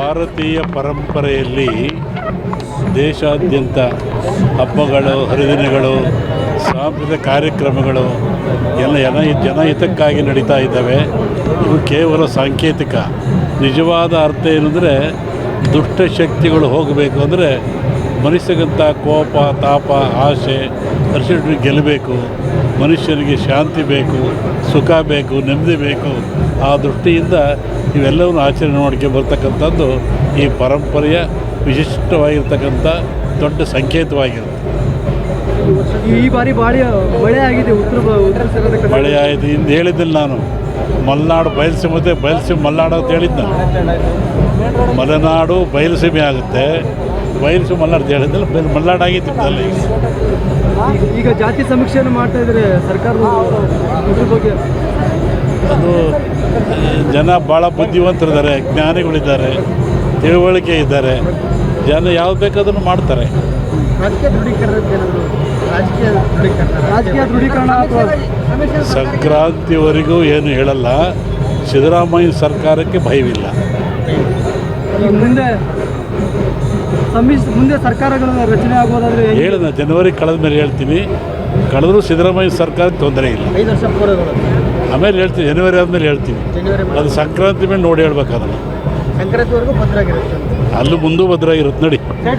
ಭಾರತೀಯ ಪರಂಪರೆಯಲ್ಲಿ ದೇಶಾದ್ಯಂತ ಹಬ್ಬಗಳು, ಹರಿದಿನಗಳು, ಸಾಂಸ್ಕೃತಿಕ ಕಾರ್ಯಕ್ರಮಗಳು ಎಲ್ಲ ಜನಹಿತಕ್ಕಾಗಿ ನಡೀತಾ ಇದ್ದಾವೆ. ಇವು ಕೇವಲ ಸಾಂಕೇತಿಕ. ನಿಜವಾದ ಅರ್ಥ ಏನಂದರೆ, ದುಷ್ಟಶಕ್ತಿಗಳು ಹೋಗಬೇಕು ಅಂದರೆ ಮನುಷ್ಯಗಂತ ಕೋಪ, ತಾಪ, ಆಸೆ, ಹರ್ಷ ಗೆಲ್ಲಬೇಕು. ಮನುಷ್ಯನಿಗೆ ಶಾಂತಿ ಬೇಕು, ಸುಖ ಬೇಕು, ನೆಮ್ಮದಿ ಬೇಕು. ಆ ದೃಷ್ಟಿಯಿಂದ ಇವೆಲ್ಲವನ್ನು ಆಚರಣೆ ಮಾಡ್ಕೊಂಡು ಬರ್ತಕ್ಕಂಥದ್ದು ಈ ಪರಂಪರೆಯ ವಿಶಿಷ್ಟವಾಗಿರ್ತಕ್ಕಂಥ ದೊಡ್ಡ ಸಂಕೇತವಾಗಿರುತ್ತೆ. ಈ ಬಾರಿ ಮಳೆ ಆಗಿದೆ, ಉತ್ತರ ಮಳೆ ಆಯಿತು. ಇಂದು ಹೇಳಿದ್ದಿಲ್ಲ ನಾನು, ಮಲೆನಾಡು ಬಯಲುಸೀಮೆ, ಬಯಲುಸೀಮೆ ಮಲೆನಾಡು ಅಂತ ಹೇಳಿದ್ದ. ಮಲೆನಾಡು ಬಯಲುಸೀಮೆ ಆಗುತ್ತೆ, ಬಯಲುಸೀಮೆ ಮಲೆನಾಡು ಹೇಳಿದ್ದಿಲ್ಲ, ಮಲೆನಾಡು ಆಗಿತ್ತು ಅಲ್ಲಿ. ಈಗ ಜಾತಿ ಸಮೀಕ್ಷೆಯನ್ನು ಮಾಡ್ತಾ ಇದ್ದಾರೆ ಸರ್ಕಾರ ಬಗ್ಗೆ. ಅದು ಜನ ಭಾಳ ಬುದ್ಧಿವಂತರಿದ್ದಾರೆ, ಜ್ಞಾನಿಗಳಿದ್ದಾರೆ, ತಿಳುವಳಿಕೆ ಇದ್ದಾರೆ. ಜನ ಯಾವ್ದು ಬೇಕಾದನ್ನು ಮಾಡ್ತಾರೆ. ರಾಜಕೀಯ ದೃಢೀಕರಣ ಸಂಕ್ರಾಂತಿವರೆಗೂ ಏನು ಹೇಳಲ್ಲ. ಸಿದ್ದರಾಮಯ್ಯ ಸರ್ಕಾರಕ್ಕೆ ಭಯವಿಲ್ಲ. ಈಗ ಮುಂದೆ ಸರ್ಕಾರಗಳ ರಚನೆ ಆಗೋದಾದ್ರೆ ಹೇಳಿದ ಜನವರಿ ಕಳೆದ ಮೇಲೆ ಹೇಳ್ತೀನಿ. ಕಳೆದರೂ ಸಿದ್ದರಾಮಯ್ಯ ಸರ್ಕಾರಕ್ಕೆ ತೊಂದರೆ ಇಲ್ಲ. 5 ವರ್ಷ ಪೂರ್ವಗಳು ಆಮೇಲೆ ಹೇಳ್ತೀನಿ, ಜನವರಿ ಆದಮೇಲೆ ಹೇಳ್ತೀನಿ. ಅದು ಸಂಕ್ರಾಂತಿ ಮೇಲೆ ನೋಡಿ ಹೇಳ್ಬೇಕು. ಅದನ್ನು ಸಂಕ್ರಾಂತಿವರೆಗೂ ಭದ್ರ ಆಗಿರುತ್ತೆ. ಅಲ್ಲೂ ಮುಂದೂ ಭದ್ರ ಇರುತ್ತೆ ನೋಡಿ.